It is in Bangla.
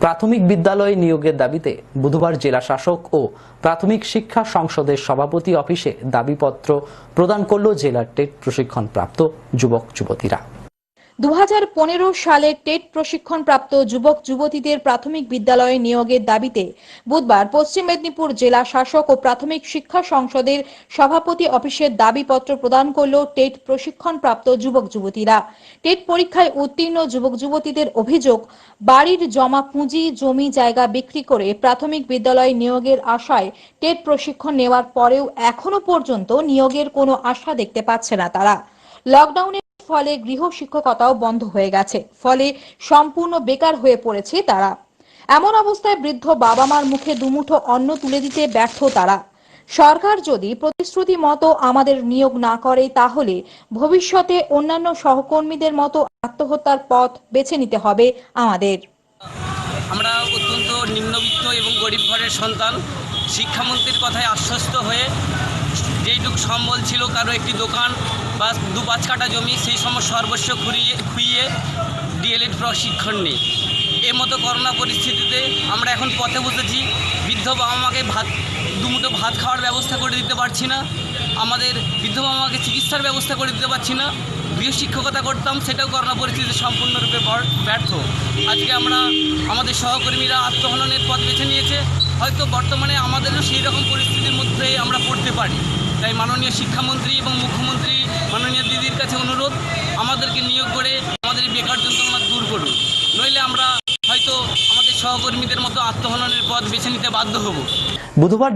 প্রাথমিক বিদ্যালয়ে নিয়োগের দাবিতে বুধবার জেলা শাসক ও প্রাথমিক শিক্ষা সংসদের সভাপতি অফিসে দাবিপত্র প্রদান করল জেলার টেট প্রশিক্ষণপ্রাপ্ত যুবক যুবতীরা। 2015 সালে টেট প্রশিক্ষণপ্রাপ্ত যুবক যুবতীদের প্রাথমিক বিদ্যালয়ে নিয়োগের দাবিতে বুধবার পশ্চিম মেদিনীপুর জেলা শাসক ও প্রাথমিক শিক্ষা সংসদের সভাপতি অফিসের দাবিপত্র প্রদান করল টেট প্রশিক্ষণপ্রাপ্ত যুবক যুবতীরা। টেট পরীক্ষায় উত্তীর্ণ যুবক যুবতীদের অভিযোগ, বাড়ির জমা পুঁজি জমি জায়গা বিক্রি করে প্রাথমিক বিদ্যালয়ে নিয়োগের আশায় টেট প্রশিক্ষণ নেওয়ার পরেও এখনো পর্যন্ত নিয়োগের কোনো আশা দেখতে পাচ্ছে না তারা। লকডাউনের ফলে গৃহ শিক্ষকতাও বন্ধ হয়ে গেছে, ফলে সম্পূর্ণ বেকার হয়ে পড়েছে তারা। এমন অবস্থায় বৃদ্ধ বাবা মার মুখে দুমুঠো অন্ন তুলে দিতে ব্যর্থ তারা। সরকার যদি প্রতিশ্রুতি মতো আমাদের নিয়োগ না করে, তাহলে ভবিষ্যতে অন্যান্য সহকর্মীদের মতো আত্মহত্যার পথ বেছে নিতে হবে আমাদের। আমরা অত্যন্ত নিম্নবিত্ত এবং গরিব ঘরের সন্তান। শিক্ষামন্ত্রীর কথায় আশ্বস্ত হয়ে যেইটুকু সম্বল ছিল, কারো একটি দোকান বা 2-5 কাঠা জমি, সেই সময় সর্বস্ব খুইয়ে ডিএলএড প্রশিক্ষণ নেই। এর মতো করোনা পরিস্থিতিতে আমরা এখন পথে বসেছি। বৃদ্ধ বাবা মাকে দুমুঠো ভাত খাওয়ার ব্যবস্থা করে দিতে পারছি না, আমাদের বৃদ্ধ বাবা মাকে চিকিৎসার ব্যবস্থা করে দিতে পারছি না। গৃহ শিক্ষকতা করতাম, সেটাও করোনা পরিস্থিতিতে সম্পূর্ণরূপে ব্যর্থ। আজকে আমাদের সহকর্মীরা আত্মহননের পথ বেছে নিয়েছে। হয়তো বর্তমানে আমাদেরও সেই রকম পরিস্থিতির মধ্যে আমরা পড়তে পারি। তাই মাননীয় শিক্ষামন্ত্রী এবং মুখ্যমন্ত্রী মাননীয় দিদির কাছে অনুরোধ, আমাদেরকে নিয়োগ করে আমাদের এই বেকার যন্ত্রণা দূর করুন, নইলে আমরা হয়তো আমাদের সহকর্মীদের মতো আত্মহননের পথ বেছে নিতে বাধ্য হব। বুধবার